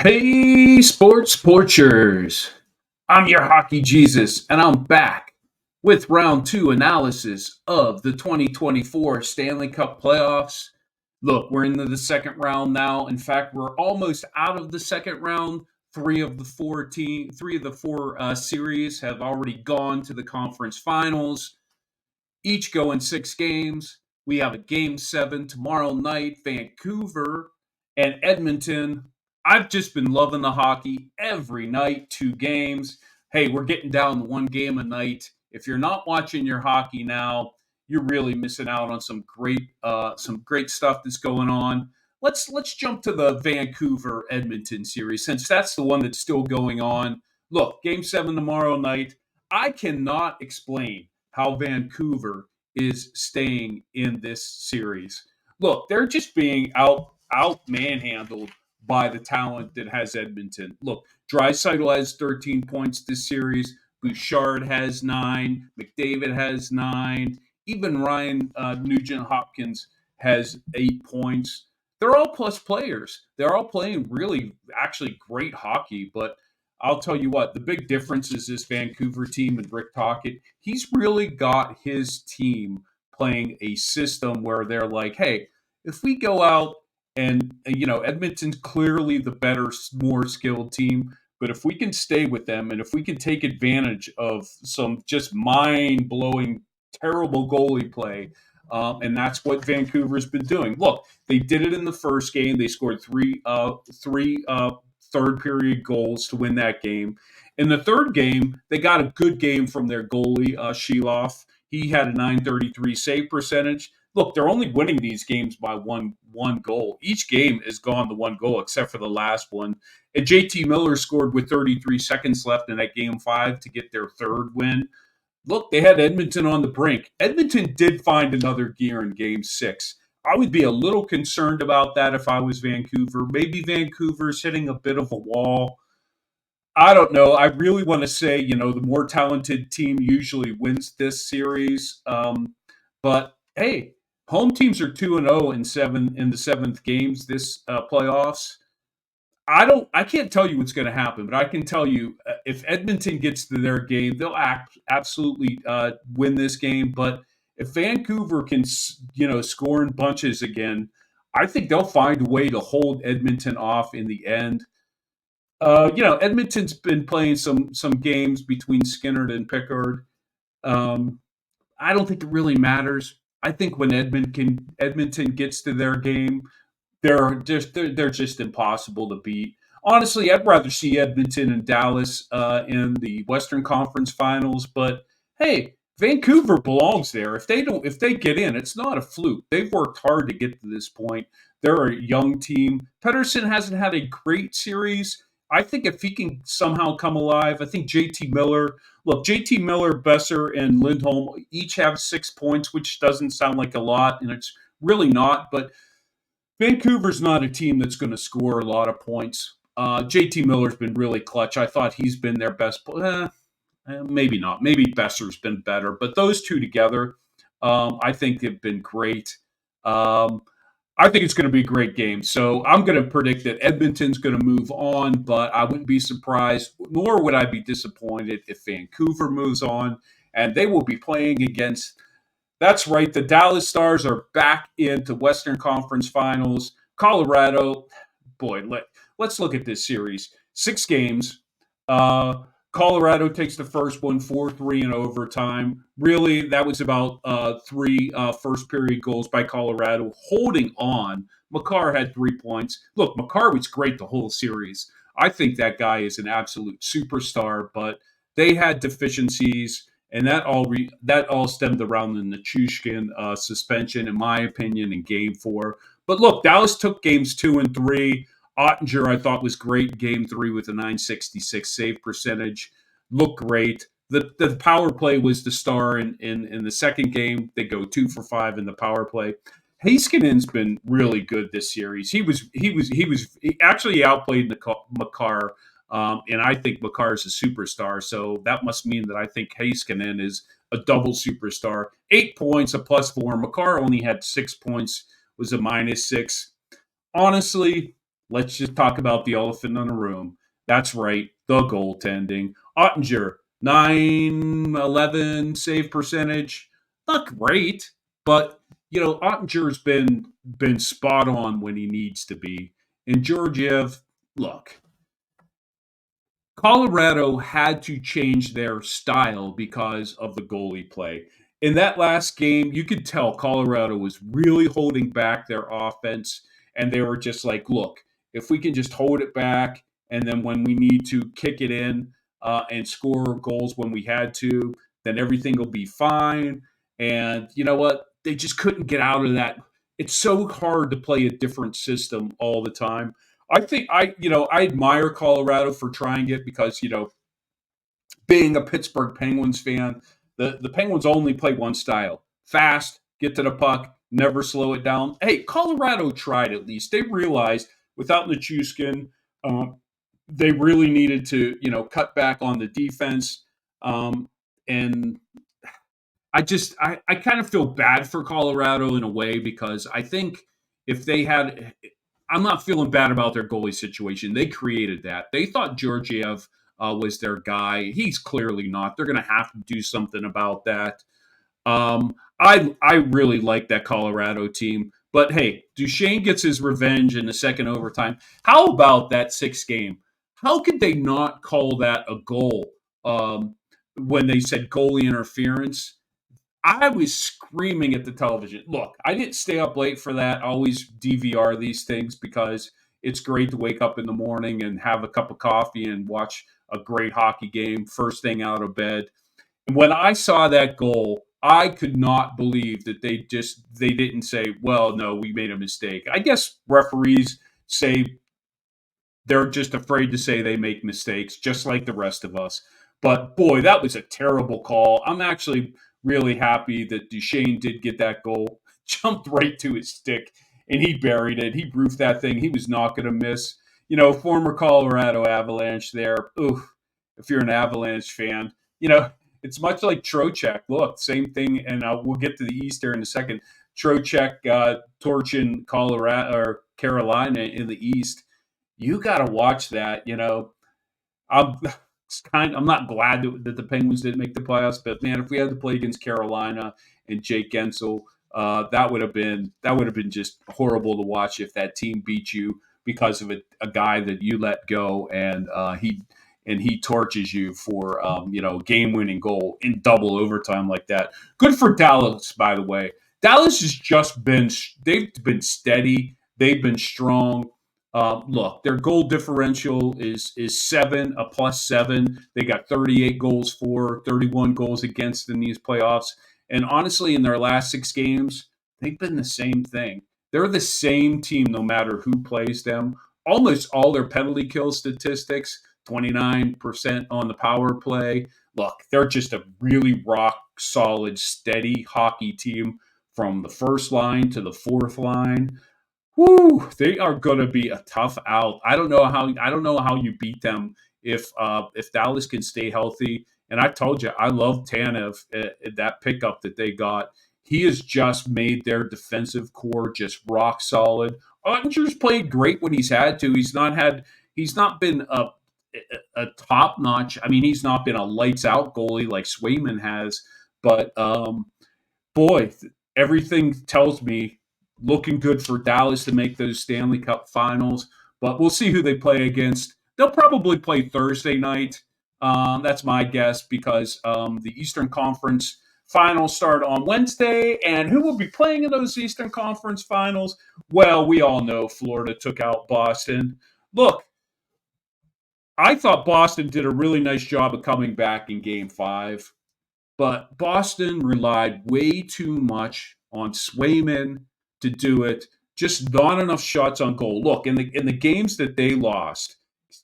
Hey, sports porchers. I'm your hockey Jesus, and I'm back with round two analysis of the 2024 Stanley Cup Playoffs. Look, we're into the second round now. In fact, we're almost out of the second round. Three of the four series have already gone to the conference finals. Each go in 6 games. We have a game seven tomorrow night, Vancouver and Edmonton. I've just been loving the hockey every night, 2 games. Hey, we're getting down to 1 game a night. If you're not watching your hockey now, you're really missing out on some great stuff that's going on. Let's jump to the Vancouver Edmonton series since that's the one that's still going on. Look, game seven tomorrow night. I cannot explain how Vancouver is staying in this series. Look, they're just being out manhandled by the talent that has Edmonton. Look, Draisaitl has 13 points this series. Bouchard has 9. McDavid has 9. Even Ryan Nugent Hopkins has 8 points. They're all plus players. They're all playing really, actually great hockey, but I'll tell you what, the big difference is this Vancouver team and Rick Tocchet. He's really got his team playing a system where they're like, hey, if we go out and Edmonton's clearly the better, more skilled team, but if we can stay with them and if we can take advantage of some just mind blowing, terrible goalie play. And that's what Vancouver's been doing. Look, they did it in the first game. They scored three third period goals to win that game. In the third game, they got a good game from their goalie, Sheloff. He had a 933 save percentage. Look, they're only winning these games by one goal. Each game has gone to one goal except for the last one. And JT Miller scored with 33 seconds left in that game five to get their third win. Look, they had Edmonton on the brink. Edmonton did find another gear in game six. I would be a little concerned about that if I was Vancouver. Maybe Vancouver's hitting a bit of a wall. I don't know. I really want to say, the more talented team usually wins this series. But hey, home teams are 2-0 in the seventh games this playoffs. I can't tell you what's going to happen, but I can tell you if Edmonton gets to their game, they'll absolutely win this game. But if Vancouver can, score in bunches again, I think they'll find a way to hold Edmonton off in the end. Edmonton's been playing some games between Skinner and Pickard. Um, I don't think it really matters. I think when Edmonton gets to their game, they're just impossible to beat. Honestly, I'd rather see Edmonton and Dallas in the Western Conference Finals. But hey, Vancouver belongs there. If they get in, it's not a fluke. They've worked hard to get to this point. They're a young team. Pedersen hasn't had a great series. I think if he can somehow come alive, I think JT Miller, Besser, and Lindholm each have 6 points, which doesn't sound like a lot, and it's really not. But Vancouver's not a team that's going to score a lot of points. JT Miller's been really clutch. I thought he's been their best. Maybe not. Maybe Besser's been better. But those two together, I think have been great. I think it's going to be a great game. So I'm going to predict that Edmonton's going to move on, but I wouldn't be surprised, nor would I be disappointed if Vancouver moves on, and they will be playing against. That's right. The Dallas Stars are back into Western Conference Finals. Colorado, boy, let's look at this series. 6 games. Colorado takes the first one, 4-3 in overtime. Really, that was about three first period goals by Colorado holding on. Makar had 3 points. Look, Makar was great the whole series. I think that guy is an absolute superstar, but they had deficiencies. And that all stemmed around the Nichushkin suspension, in my opinion, in Game 4. But look, Dallas took Games 2 and 3. Ottinger, I thought, was great Game 3 with a 966 save percentage. Looked great. The power play was the star in the second game. They go 2 for 5 in the power play. Heiskanen's been really good this series. He actually outplayed Makar. And I think Makar is a superstar, so that must mean that I think Heiskanen is a double superstar. 8 points, a +4. Makar only had 6 points, was a -6. Honestly, let's just talk about the elephant in the room. That's right, the goaltending. Ottinger, 911 save percentage. Not great, but Ottinger's been spot on when he needs to be. And Georgiev, look, Colorado had to change their style because of the goalie play. In that last game, you could tell Colorado was really holding back their offense, and they were just like, look, if we can just hold it back, and then when we need to kick it in and score goals when we had to, then everything will be fine. And you know what? They just couldn't get out of that. It's so hard to play a different system all the time. I think I admire Colorado for trying it because being a Pittsburgh Penguins fan, the Penguins only play one style: fast, get to the puck, never slow it down. Hey, Colorado tried at least. They realized without Nichushkin, um, they really needed to cut back on the defense, and I kind of feel bad for Colorado in a way because I think if they had, I'm not feeling bad about their goalie situation. They created that. They thought Georgiev was their guy. He's clearly not. They're going to have to do something about that. I really like that Colorado team. But hey, Duchesne gets his revenge in the second overtime. How about that sixth game? How could they not call that a goal when they said goalie interference? I was screaming at the television. Look, I didn't stay up late for that. I always DVR these things because it's great to wake up in the morning and have a cup of coffee and watch a great hockey game first thing out of bed. And when I saw that goal, I could not believe that they didn't say, "Well, no, we made a mistake." I guess referees say they're just afraid to say they make mistakes, just like the rest of us. But boy, that was a terrible call. I'm actually really happy that Duchesne did get that goal. Jumped right to his stick and he buried it. He roofed that thing. He was not going to miss. Former Colorado Avalanche there. Ooh, if you're an Avalanche fan, it's much like Trocheck. Look, same thing, and we'll get to the East here in a second. Trocheck torching Colorado or Carolina in the East. You got to watch that. I'm I'm not glad that the Penguins didn't make the playoffs, but man, if we had to play against Carolina and Jake Gensel, that would have been just horrible to watch if that team beat you because of a guy that you let go and he torches you for game winning goal in double overtime like that. Good for Dallas, by the way. Dallas has just been they've been steady. They've been strong. Look, their goal differential is 7, a +7. They got 38 goals for, 31 goals against in these playoffs. And honestly, in their last 6 games, they've been the same thing. They're the same team no matter who plays them. Almost all their penalty kill statistics, 29% on the power play. Look, they're just a really rock solid, steady hockey team from the first line to the fourth line. Whoo, they are going to be a tough out. I don't know how you beat them if Dallas can stay healthy. And I told you, I love Tanev, that pickup that they got. He has just made their defensive core just rock solid. Ottinger's played great when he's had to. He's not been a top notch. I mean, he's not been a lights out goalie like Swayman has, but boy, everything tells me looking good for Dallas to make those Stanley Cup finals. But we'll see who they play against. They'll probably play Thursday night. That's my guess because the Eastern Conference finals start on Wednesday. And who will be playing in those Eastern Conference finals? Well, we all know Florida took out Boston. Look, I thought Boston did a really nice job of coming back in game 5. But Boston relied way too much on Swayman to do it. Just not enough shots on goal. Look, in the games that they lost,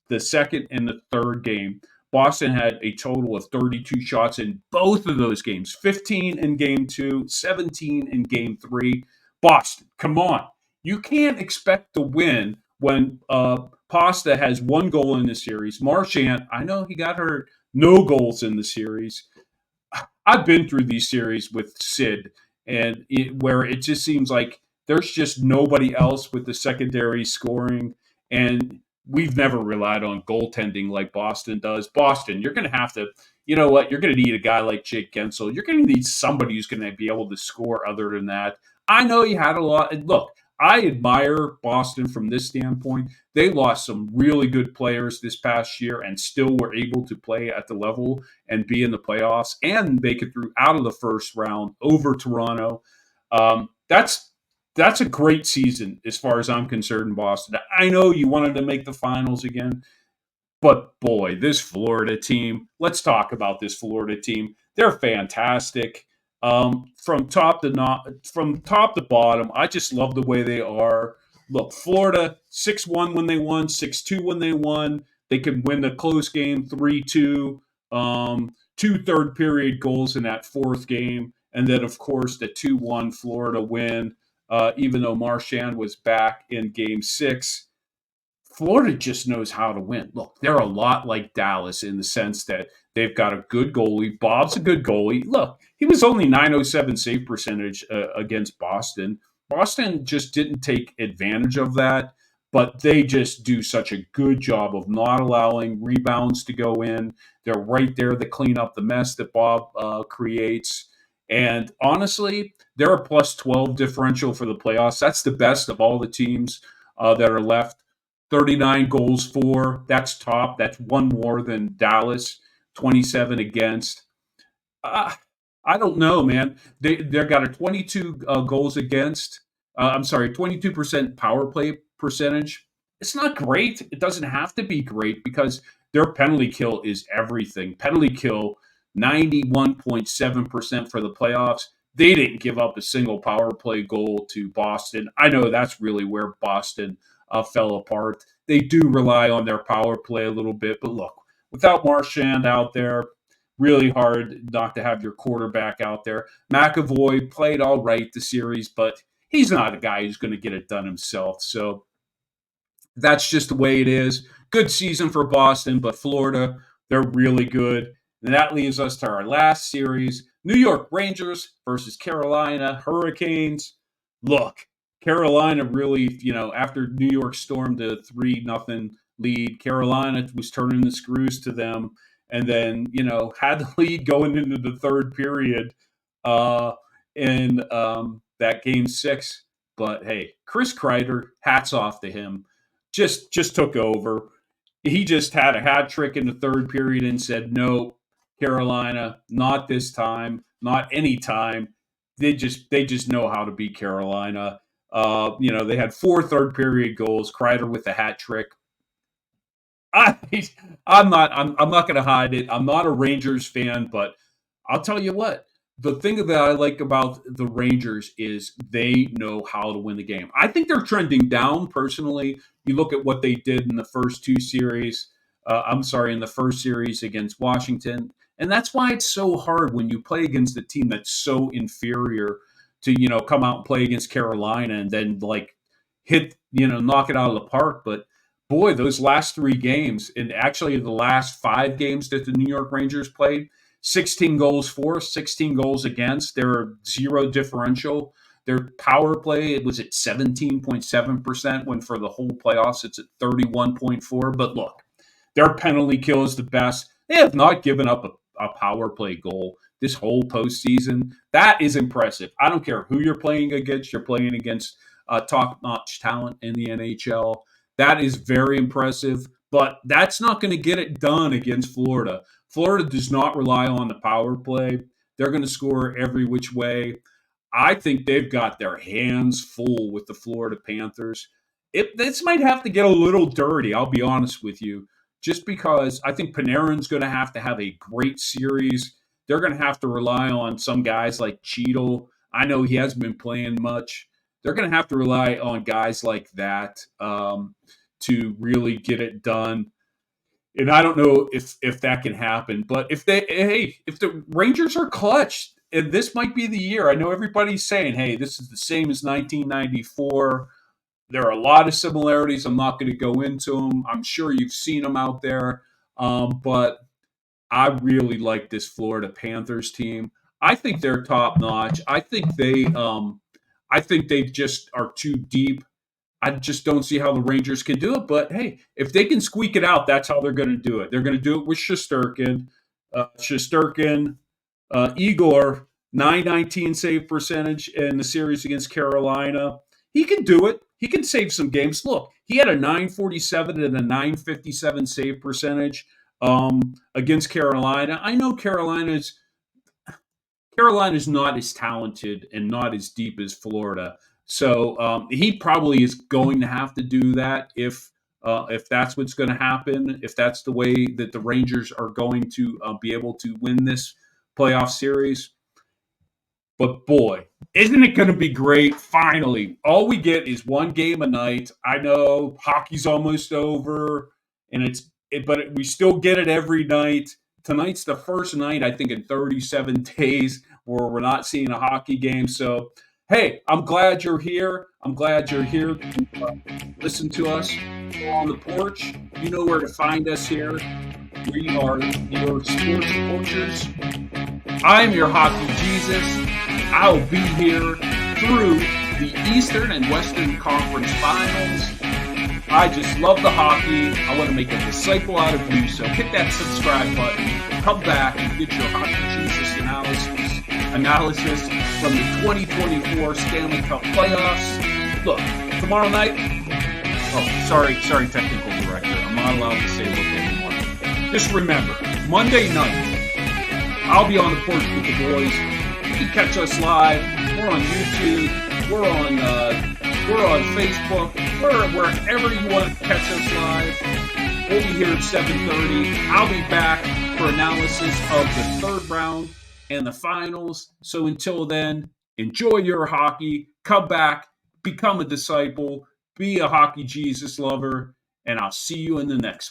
the second and the third game, Boston had a total of 32 shots in both of those games. 15 in game 2, 17 in game 3. Boston, come on. You can't expect to win when Pasta has 1 goal in the series. Marchand, I know he got hurt, no goals in the series. I've been through these series with Sid, and where it just seems like there's just nobody else with the secondary scoring, And we've never relied on goaltending like Boston does. Boston, you're going to have to, you know what? You're going to need a guy like Jake Gensel. You're going to need somebody who's going to be able to score other than that. I know you had a lot. Look, I admire Boston from this standpoint. They lost some really good players this past year and still were able to play at the level and be in the playoffs and make it through out of the first round over Toronto. That's a great season as far as I'm concerned in Boston. I know you wanted to make the finals again, but boy, this Florida team, let's talk about this Florida team. They're fantastic. From top to bottom, I just love the way they are. Look, Florida 6-1 when they won, 6-2 when they won. They could win the close game 3-2. Two third period goals in that fourth game, and then of course the 2-1 Florida win. Even though Marchand was back in Game 6, Florida just knows how to win. Look, they're a lot like Dallas in the sense that they've got a good goalie. Bob's a good goalie. Look, he was only 907 save percentage against Boston. Boston just didn't take advantage of that, but they just do such a good job of not allowing rebounds to go in. They're right there to clean up the mess that Bob creates. And honestly, they're a plus 12 differential for the playoffs. That's the best of all the teams that are left. 39 goals for. That's top. That's one more than Dallas. 27 against. Uh, I don't know, man. They've got a 22 goals against. I'm sorry, 22% power play percentage. It's not great. It doesn't have to be great because their penalty kill is everything. Penalty kill 91.7% for the playoffs. They didn't give up a single power play goal to Boston. I know that's really where Boston fell apart. They do rely on their power play a little bit, but look, without Marchand out there, really hard not to have your quarterback out there. McAvoy played all right the series, but he's not a guy who's going to get it done himself. So that's just the way it is. Good season for Boston, but Florida, they're really good. And that leaves us to our last series, New York Rangers versus Carolina Hurricanes. Look, Carolina really, after New York stormed a 3-0 lead, Carolina was turning the screws to them and then, had the lead going into the third period in that game 6. But hey, Chris Kreider, hats off to him, just took over. He just had a hat trick in the third period and said, "No, Carolina, not this time, not any time." They just know how to beat Carolina. They had 4 third period goals. Kreider with the hat trick. I, I'm not going to hide it. I'm not a Rangers fan, but I'll tell you what. The thing that I like about the Rangers is they know how to win the game. I think they're trending down personally. You look at what they did in the first 2 series. In the first series against Washington. And that's why it's so hard when you play against a team that's so inferior to, come out and play against Carolina and then knock it out of the park. But boy, those last 3 games, and actually the last 5 games that the New York Rangers played, 16 goals for, 16 goals against. They're 0 differential. Their power play, it was at 17.7%, when for the whole playoffs it's at 31.4. But look, their penalty kill is the best. They have not given up a power play goal this whole postseason. That is impressive. I don't care who you're playing against. You're playing against top-notch talent in the NHL. That is very impressive, but that's not going to get it done against Florida. Florida does not rely on the power play. They're going to score every which way. I think they've got their hands full with the Florida Panthers. This might have to get a little dirty, I'll be honest with you, just because I think Panarin's going to have a great series. They're going to have to rely on some guys like Cheadle. I know he hasn't been playing much. They're going to have to rely on guys like that to really get it done. And I don't know if that can happen, but if the Rangers are clutch, and this might be the year. I know everybody's saying, "Hey, this is the same as 1994." There are a lot of similarities. I'm not going to go into them. I'm sure you've seen them out there, but I really like this Florida Panthers team. I think they're top notch. I think they just are too deep. I just don't see how the Rangers can do it. But hey, if they can squeak it out, that's how they're going to do it. They're going to do it with Shesterkin. Igor, 919 save percentage in the series against Carolina. He can do it. He can save some games. Look, he had a 947 and a 957 save percentage against Carolina. I know Carolina's not as talented and not as deep as Florida. So he probably is going to have to do that if that's what's going to happen, if that's the way that the Rangers are going to be able to win this playoff series. But boy, isn't it going to be great? Finally, all we get is one game a night. I know hockey's almost over, and but we still get it every night. Tonight's the first night, I think, in 37 days where we're not seeing a hockey game. So, hey, I'm glad you're here. I'm glad you're here to listen to us on the porch. You know where to find us here. We are your sports cultures. I'm your hockey Jesus. I'll be here through the Eastern and Western Conference Finals. I just love the hockey. I want to make a disciple out of you. So hit that subscribe button. Come back and get your hockey Jesus analysis from the 2024 Stanley Cup Playoffs. Look, tomorrow night. Oh, sorry, technical director. I'm not allowed to say look anymore. Just remember, Monday night, I'll be on the porch with the boys. You can catch us live. We're on YouTube. We're on Facebook. We're wherever you want to catch us live. We'll be here at 7:30. I'll be back for analysis of the third round and the finals. So until then, enjoy your hockey. Come back. Become a disciple. Be a hockey Jesus lover. And I'll see you in the next